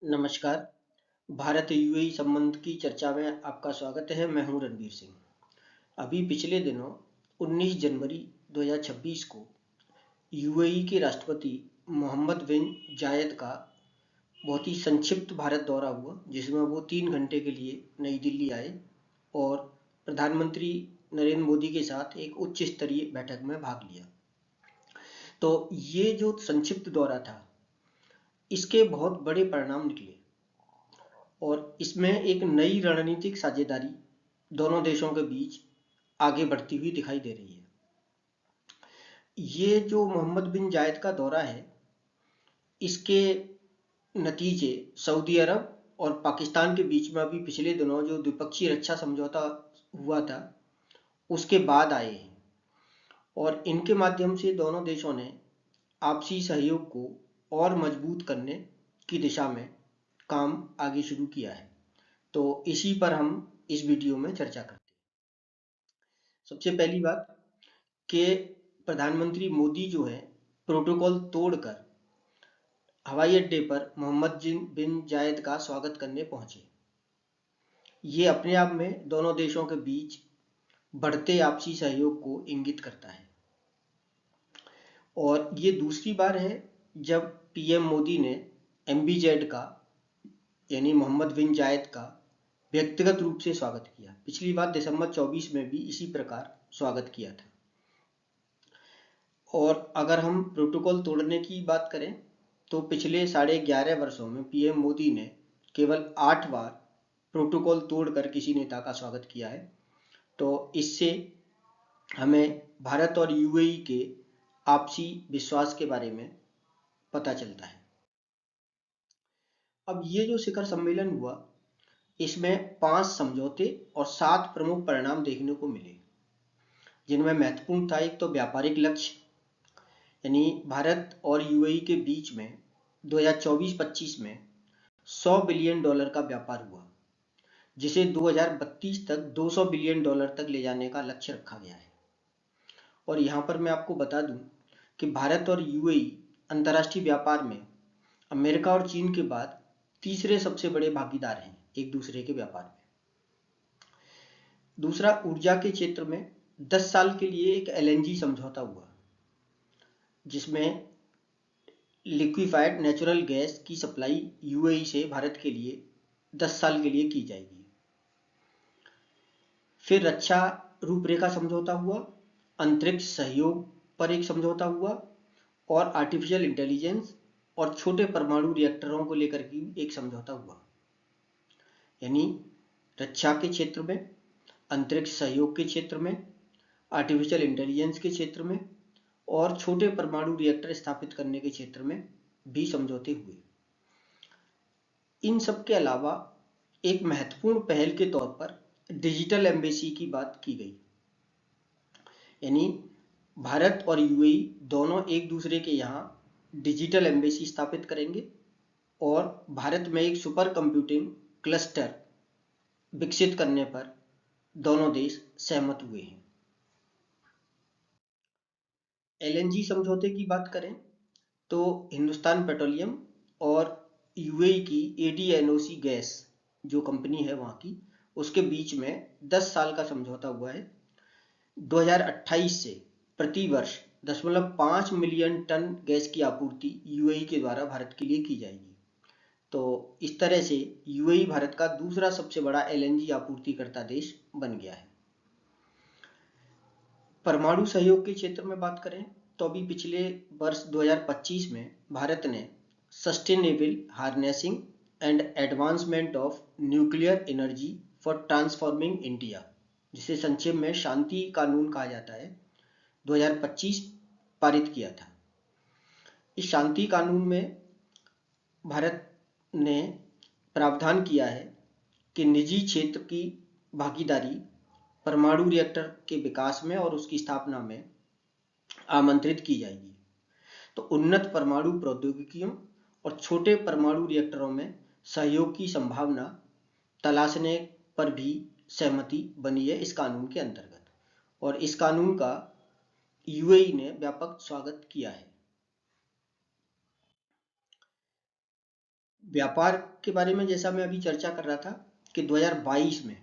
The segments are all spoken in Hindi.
नमस्कार। भारत यूएई संबंध की चर्चा में आपका स्वागत है। मैं हूं रणवीर सिंह। अभी पिछले दिनों 19 जनवरी 2026 को यूएई के राष्ट्रपति मोहम्मद बिन जायद का बहुत ही संक्षिप्त भारत दौरा हुआ, जिसमें वो 3 घंटे के लिए नई दिल्ली आए और प्रधानमंत्री नरेंद्र मोदी के साथ एक उच्च स्तरीय बैठक में भाग लिया। तो ये जो संक्षिप्त दौरा था, इसके बहुत बड़े परिणाम निकले और इसमें एक नई रणनीतिक साझेदारी दोनों देशों के बीच आगे बढ़ती हुई दिखाई दे रही है। ये जो मोहम्मद बिन जायद का दौरा है, इसके नतीजे सऊदी अरब और पाकिस्तान के बीच में अभी पिछले दिनों जो द्विपक्षीय रक्षा समझौता हुआ था, उसके बाद आए हैं और इनके माध्यम से दोनों देशों ने आपसी सहयोग को और मजबूत करने की दिशा में काम आगे शुरू किया है। तो इसी पर हम इस वीडियो में चर्चा करते हैं। सबसे पहली बात कि प्रधानमंत्री मोदी जो है, प्रोटोकॉल तोड़कर हवाई अड्डे पर मोहम्मद बिन जायद का स्वागत करने पहुंचे। ये अपने आप में दोनों देशों के बीच बढ़ते आपसी सहयोग को इंगित करता है और ये दूसरी बार है जब पीएम मोदी ने एमबीजेड का यानी मोहम्मद बिन जायद का व्यक्तिगत रूप से स्वागत किया। पिछली बार दिसंबर 24 में भी इसी प्रकार स्वागत किया था। और अगर हम प्रोटोकॉल तोड़ने की बात करें तो पिछले 11.5 वर्षों में पीएम मोदी ने केवल 8 बार प्रोटोकॉल तोड़कर किसी नेता का स्वागत किया है। तो इससे हमें भारत और यूएई के आपसी विश्वास के बारे में पता चलता है। अब ये जो शिखर सम्मेलन हुआ, इसमें 5 समझौते और 7 प्रमुख परिणाम देखने को मिले, जिनमें महत्वपूर्ण था एक तो व्यापारिक लक्ष्य, यानी भारत और यूएई के बीच में 2024-25 में $100 बिलियन का व्यापार हुआ, जिसे 2032 तक $200 बिलियन तक ले जाने का लक्ष्य रखा गया है। और यहाँ पर मैं आपको बता दूं कि भारत और यूएई अंतर्राष्ट्रीय व्यापार में अमेरिका और चीन के बाद तीसरे सबसे बड़े भागीदार हैं एक दूसरे के व्यापार में। दूसरा, ऊर्जा के क्षेत्र में 10 साल के लिए एक एलएनजी समझौता हुआ, जिसमें लिक्विफाइड नेचुरल गैस की सप्लाई यूएई से भारत के लिए 10 साल के लिए की जाएगी। फिर रक्षा रूपरेखा समझौता हुआ, अंतरिक्ष सहयोग पर एक समझौता हुआ और आर्टिफिशियल इंटेलिजेंस और छोटे परमाणु रिएक्टरों को लेकर की एक समझौता हुआ। यानी रक्षा के क्षेत्र में, अंतरिक्ष सहयोग के क्षेत्र में, आर्टिफिशियल इंटेलिजेंस के क्षेत्र में और छोटे परमाणु रिएक्टर स्थापित करने के क्षेत्र में भी समझौते हुए। इन सब के अलावा एक महत्वपूर्ण पहल के तौर पर डिजिटल एम्बेसी की बात की गई, यानी भारत और यूएई दोनों एक दूसरे के यहाँ डिजिटल एम्बेसी स्थापित करेंगे और भारत में एक सुपर कंप्यूटिंग क्लस्टर विकसित करने पर दोनों देश सहमत हुए हैं। एलएनजी समझौते की बात करें तो हिंदुस्तान पेट्रोलियम और यूएई की एडीएनओसी गैस जो कंपनी है वहाँ की, उसके बीच में 10 साल का समझौता हुआ है। 2028 से प्रति वर्ष 0.5 मिलियन टन गैस की आपूर्ति यूएई के द्वारा भारत के लिए की जाएगी। तो इस तरह से यूएई भारत का दूसरा सबसे बड़ा एलएनजी आपूर्तिकर्ता देश बन गया है। परमाणु सहयोग के क्षेत्र में बात करें तो अभी पिछले वर्ष 2025 में भारत ने sustainable harnessing and advancement of nuclear energy for transforming India, जिसे संक्षेप में शांति कानून कहा जाता है, 2025 पारित किया था। इस शांति कानून में भारत ने प्रावधान किया है कि निजी क्षेत्र की भागीदारी परमाणु रिएक्टर के विकास में और उसकी स्थापना में आमंत्रित की जाएगी। तो उन्नत परमाणु प्रौद्योगिकियों और छोटे परमाणु रिएक्टरों में सहयोग की संभावना तलाशने पर भी सहमति बनी है इस कानून के अंतर्गत, और इस कानून का यूएई ने व्यापक स्वागत किया है। व्यापार के बारे में जैसा मैं अभी चर्चा कर रहा था कि 2022 में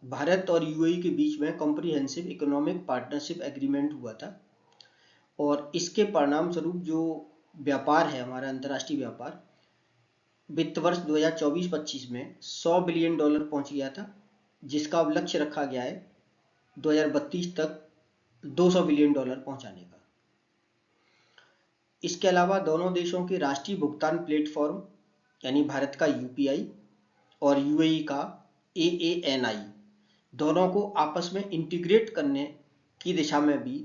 भारत और यूएई के बीच में कॉम्प्रिहेंसिव इकोनॉमिक पार्टनरशिप एग्रीमेंट हुआ था और इसके परिणाम स्वरूप जो व्यापार है, हमारा अंतर्राष्ट्रीय व्यापार वित्त वर्ष 2024-25 में $100 बिलियन पहुंच गया था, जिसका अब लक्ष्य रखा गया है 2032 तक $200 बिलियन पहुंचाने का। इसके अलावा दोनों देशों के राष्ट्रीय भुगतान प्लेटफॉर्म यानी भारत का यूपीआई और यूएई का एएनआई दोनों को आपस में इंटीग्रेट करने की दिशा में भी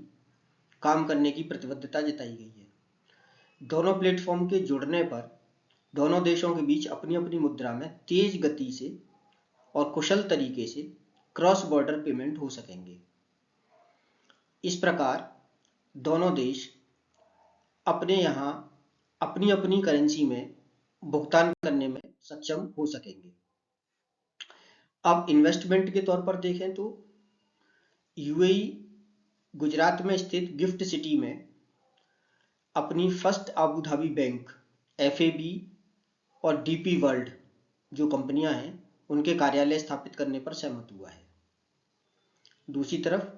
काम करने की प्रतिबद्धता जताई गई है। दोनों प्लेटफॉर्म के जुड़ने पर दोनों देशों के बीच अपनी अपनी मुद्रा में तेज गति से और कुशल तरीके से क्रॉस बॉर्डर पेमेंट हो सकेंगे। इस प्रकार दोनों देश अपने यहाँ अपनी अपनी करेंसी में भुगतान करने में सक्षम हो सकेंगे। अब इन्वेस्टमेंट के तौर पर देखें तो यूएई गुजरात में स्थित गिफ्ट सिटी में अपनी first Abu Dhabi bank, FAB और डीपी वर्ल्ड जो कंपनियां हैं उनके कार्यालय स्थापित करने पर सहमत हुआ है। दूसरी तरफ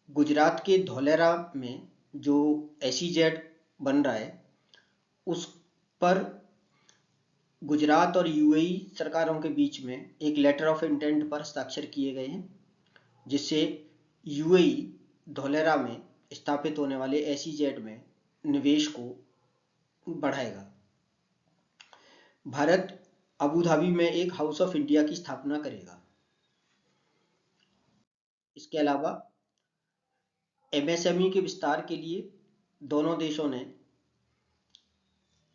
गुजरात के धौलेरा में जो एसीजेड बन रहा है उस पर गुजरात और यूएई सरकारों के बीच में एक लेटर ऑफ इंटेंट पर हस्ताक्षर किए गए हैं, जिससे यूएई धौलेरा में स्थापित होने वाले एसीजेड में निवेश को बढ़ाएगा। भारत अबू धाबी में एक हाउस ऑफ इंडिया की स्थापना करेगा। इसके अलावा एमएसएमई के विस्तार के लिए दोनों देशों ने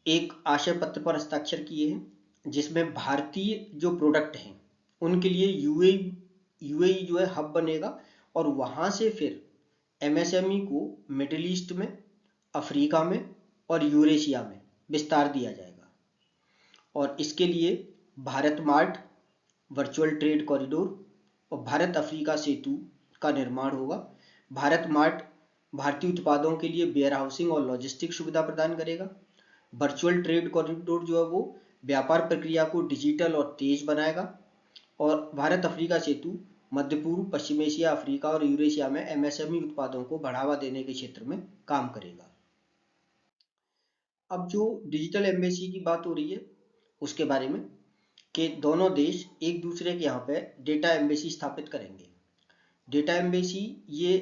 एक आशय पत्र पर हस्ताक्षर किए हैं, जिसमें भारतीय जो प्रोडक्ट हैं उनके लिए यूएई जो है हब बनेगा और वहां से फिर एमएसएमई को मिडिल ईस्ट में, अफ्रीका में और यूरेशिया में विस्तार दिया जाएगा। और इसके लिए Bharat mart, virtual trade corridor और भारत अफ्रीका सेतु का निर्माण होगा। भारत मार्ट भारतीय उत्पादों के लिए वेयर हाउसिंग और लॉजिस्टिक सुविधा प्रदान करेगा। वर्चुअल ट्रेड कॉरिडोर जो है वो व्यापार प्रक्रिया को डिजिटल और तेज बनाएगा। और भारत अफ्रीका सेतु मध्य पूर्व, पश्चिम एशिया, अफ्रीका और यूरेशिया में एमएसएमई उत्पादों को बढ़ावा देने के क्षेत्र में काम करेगा। अब जो डिजिटल एम्बेसी की बात हो रही है उसके बारे में कि दोनों देश एक दूसरे के यहाँ पे डेटा एम्बेसी स्थापित करेंगे। डेटा एम्बेसी ये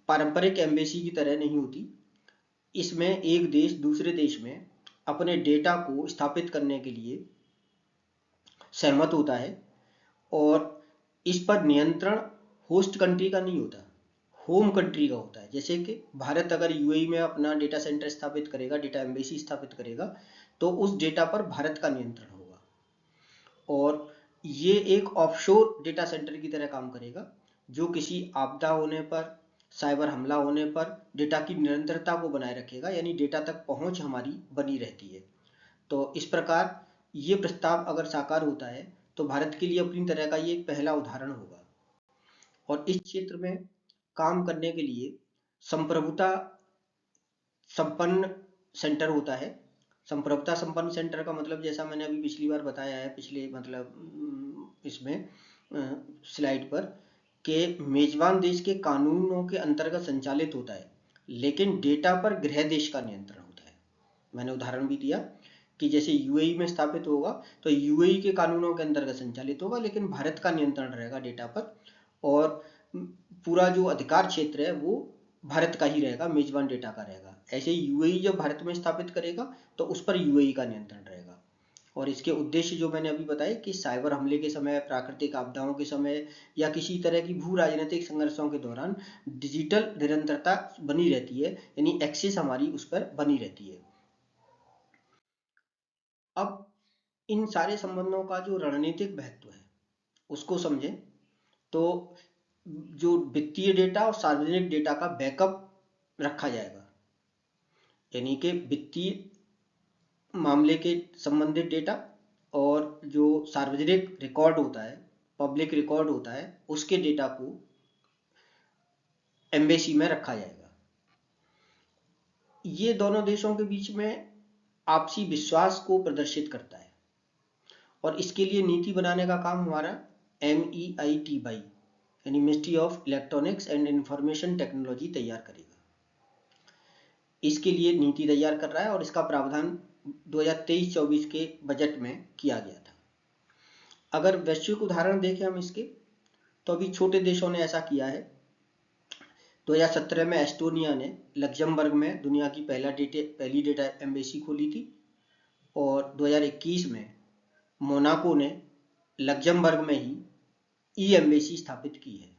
पारंपरिक एम्बेसी की तरह नहीं होती। इसमें एक देश दूसरे देश में अपने डेटा को स्थापित करने के लिए सहमत होता है और इस पर नियंत्रण होस्ट कंट्री का नहीं होता, होम कंट्री का होता है। जैसे कि भारत अगर यूएई में अपना डेटा सेंटर स्थापित करेगा, डेटा एम्बेसी स्थापित करेगा, तो उस डेटा पर भारत का नियंत्रण होगा और ये एक ऑफशोर डेटा सेंटर की तरह काम करेगा, जो किसी आपदा होने पर, साइबर हमला होने पर डेटा की निरंतरता को बनाए रखेगा, यानी डेटा तक पहुंच हमारी बनी रहती है। तो इस प्रकार ये प्रस्ताव अगर साकार होता है तो भारत के लिए अपनी तरह का ये एक पहला उदाहरण होगा। और इस क्षेत्र में काम करने के लिए संप्रभुता संपन्न सेंटर होता है। संप्रभुता संपन्न सेंटर का मतलब जैसा मैंने अभी पिछली बार बताया है, पिछले मतलब इसमें स्लाइड पर, कि मेजबान देश के कानूनों के अंतर्गत संचालित होता है, लेकिन डेटा पर गृह देश का नियंत्रण होता है। मैंने उदाहरण भी दिया कि जैसे यूएई में स्थापित होगा तो यूएई के कानूनों के अंतर्गत संचालित होगा, लेकिन भारत का नियंत्रण रहेगा डेटा पर और पूरा जो अधिकार क्षेत्र है वो भारत का ही रहेगा, मेजबान डेटा का रहेगा। ऐसे ही यूएई जब भारत में स्थापित करेगा तो उस पर यूएई का नियंत्रण रहेगा। और इसके उद्देश्य जो मैंने अभी बताए कि साइबर हमले के समय, प्राकृतिक आपदाओं के समय या किसी तरह की भू राजनीतिक संघर्षों के दौरान डिजिटल निरंतरता बनी रहती है, यानी एक्सेस हमारी उस पर बनी रहती है। अब इन सारे संबंधों का जो रणनीतिक महत्व है उसको समझें तो जो वित्तीय डेटा और सार्वजनिक डेटा का बैकअप रखा जाएगा, यानी कि वित्तीय मामले के संबंधित डेटा और जो सार्वजनिक रिकॉर्ड होता है, पब्लिक रिकॉर्ड होता है, उसके डेटा को एम्बेसी में रखा जाएगा। ये दोनों देशों के बीच में आपसी विश्वास को प्रदर्शित करता है। और इसके लिए नीति बनाने का काम हमारा MEIT यानी ministry of electronics and information technology तैयार करेगा। इसके लिए नीति तैयार कर रहा है और इसका प्रावधान 2023-24 के बजट में किया गया था। अगर वैश्विक उदाहरण देखें हम इसके, तो अभी छोटे देशों ने ऐसा किया है। 2017 में एस्टोनिया ने लग्जमबर्ग में दुनिया की पहली डेटा एम्बेसी खोली थी, और 2021 में मोनाको ने लग्जमबर्ग में ही ई एम्बेसी स्थापित की है।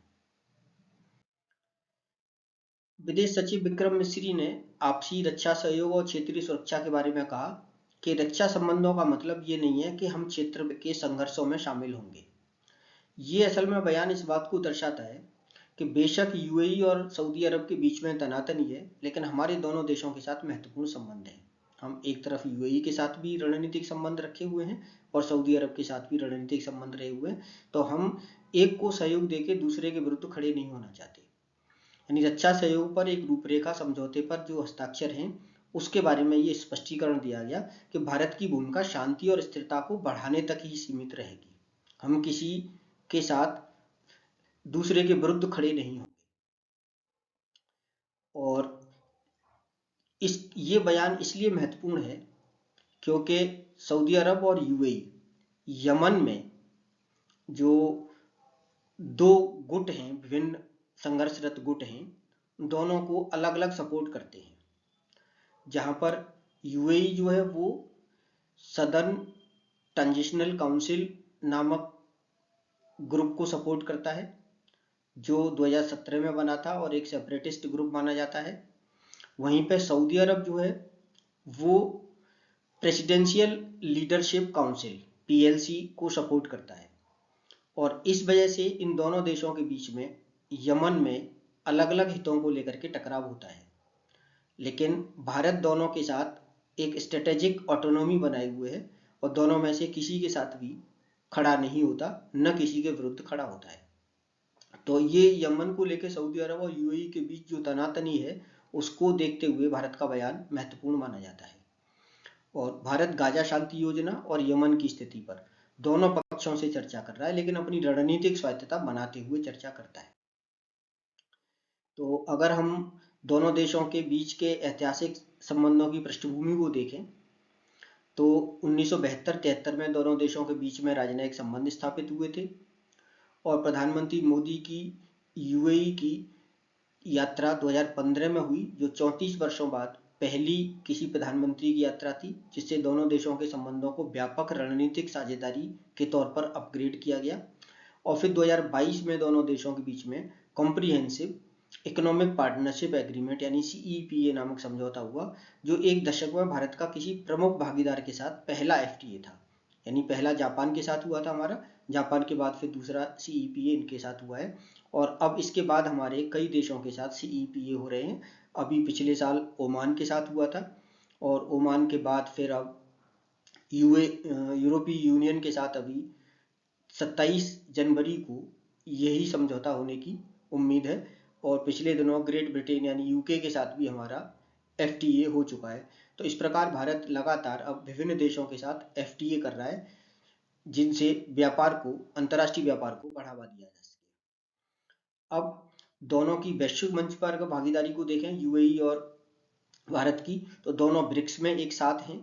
विदेश सचिव विक्रम मिस्री ने आपसी रक्षा सहयोग और क्षेत्रीय सुरक्षा के बारे में कहा कि रक्षा संबंधों का मतलब ये नहीं है कि हम क्षेत्र के संघर्षों में शामिल होंगे। ये असल में बयान इस बात को दर्शाता है कि बेशक यूएई और सऊदी अरब के बीच में तनातनी है, लेकिन हमारे दोनों देशों के साथ महत्वपूर्ण संबंध हैं। हम एक तरफ यूएई के साथ भी रणनीतिक संबंध रखे हुए हैं और सऊदी अरब के साथ भी रणनीतिक संबंध रहे हुए हैं, तो हम एक को सहयोग देकर दूसरे के विरुद्ध खड़े नहीं होना चाहते। यानी रक्षा सहयोग पर एक रूपरेखा समझौते पर जो हस्ताक्षर हैं, उसके बारे में ये स्पष्टीकरण दिया गया कि भारत की भूमिका शांति और स्थिरता को बढ़ाने तक ही सीमित रहेगी। हम किसी के साथ दूसरे के विरुद्ध खड़े नहीं होंगे। और ये बयान इसलिए महत्वपूर्ण है क्योंकि सऊदी अरब और यूएई यमन में जो दो गुट हैं, विभिन्न संघर्षरत गुट हैं, दोनों को अलग अलग सपोर्ट करते हैं। जहां पर यूएई जो है वो सदर्न ट्रांजिशनल काउंसिल नामक ग्रुप को सपोर्ट करता है, जो 2017 में बना था और एक सेपरेटिस्ट ग्रुप माना जाता है। वहीं पे सऊदी अरब जो है वो प्रेसिडेंशियल लीडरशिप काउंसिल PLC को सपोर्ट करता है, और इस वजह से इन दोनों देशों के बीच में यमन में अलग अलग हितों को लेकर के टकराव होता है। लेकिन भारत दोनों के साथ एक स्ट्रेटेजिक ऑटोनॉमी बनाए हुए है और दोनों में से किसी के साथ भी खड़ा नहीं होता, न किसी के विरुद्ध खड़ा होता है। तो ये यमन को लेकर सऊदी अरब और यूएई के बीच जो तनातनी है, उसको देखते हुए भारत का बयान महत्वपूर्ण माना जाता है। और भारत गाजा शांति योजना और यमन की स्थिति पर दोनों पक्षों से चर्चा कर रहा है, लेकिन अपनी रणनीतिक स्वायत्तता बनाते हुए चर्चा करता है। तो अगर हम दोनों देशों के बीच के ऐतिहासिक संबंधों की पृष्ठभूमि को देखें, तो 1972-73 में दोनों देशों के बीच में राजनयिक संबंध स्थापित हुए थे, और प्रधानमंत्री मोदी की यूएई की यात्रा 2015 में हुई, जो 34 वर्षों बाद पहली किसी प्रधानमंत्री की यात्रा थी, जिससे दोनों देशों के संबंधों को व्यापक रणनीतिक साझेदारी के तौर पर अपग्रेड किया गया। और फिर 2022 में दोनों देशों के बीच में कॉम्प्रिहेंसिव इकोनॉमिक पार्टनरशिप एग्रीमेंट यानी CEPA नामक समझौता हुआ, जो एक दशक में भारत का किसी प्रमुख भागीदार के साथ पहला FTA था। यानी पहला जापान के साथ हुआ था हमारा, जापान के बाद फिर दूसरा CEPA इनके साथ हुआ है, और अब इसके बाद हमारे कई देशों के साथ CEPA हो रहे हैं। अभी पिछले साल ओमान के साथ हुआ था, और ओमान के बाद फिर अब यूरोपीय यूनियन के साथ अभी 27 जनवरी को यही समझौता होने की उम्मीद है। और पिछले दिनों ग्रेट ब्रिटेन यानी यूके के साथ भी हमारा FTA हो चुका है। तो इस प्रकार भारत लगातार अब विभिन्न देशों के साथ FTA कर रहा है, जिनसे व्यापार को, अंतर्राष्ट्रीय व्यापार को बढ़ावा दिया जा सके। अब दोनों की वैश्विक मंच पर अगर भागीदारी को देखें, यूएई और भारत की, तो दोनों ब्रिक्स में एक साथ हैं।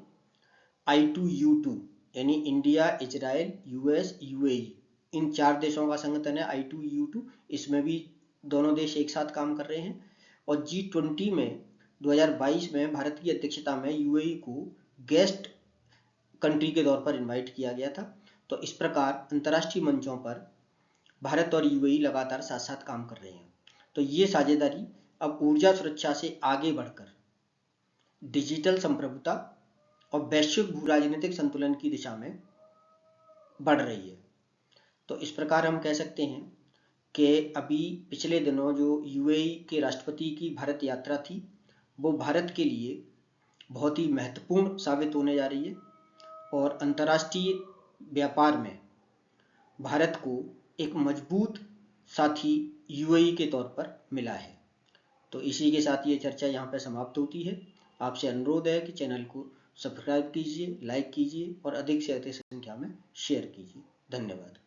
I2U2 यानी इंडिया, इजराइल, US, UAE, इन 4 देशों का संगठन है I2U2। इसमें भी दोनों देश एक साथ काम कर रहे हैं। और G20 में 2022 में भारत की अध्यक्षता में UAE को गेस्ट कंट्री के तौर पर इनवाइट किया गया था। तो इस प्रकार अंतर्राष्ट्रीय मंचों पर भारत और UAE लगातार साथ साथ काम कर रहे हैं। तो ये साझेदारी अब ऊर्जा सुरक्षा से आगे बढ़कर डिजिटल संप्रभुता और वैश्विक भू राजनीतिक संतुलन की दिशा में बढ़ रही है। तो इस प्रकार हम कह सकते हैं कि अभी पिछले दिनों जो UAE के राष्ट्रपति की भारत यात्रा थी, वो भारत के लिए बहुत ही महत्वपूर्ण साबित होने जा रही है, और अंतर्राष्ट्रीय व्यापार में भारत को एक मजबूत साथी UAE के तौर पर मिला है। तो इसी के साथ ये चर्चा यहाँ पर समाप्त होती है। आपसे अनुरोध है कि चैनल को सब्सक्राइब कीजिए, लाइक कीजिए और अधिक से अधिक संख्या में शेयर कीजिए। धन्यवाद।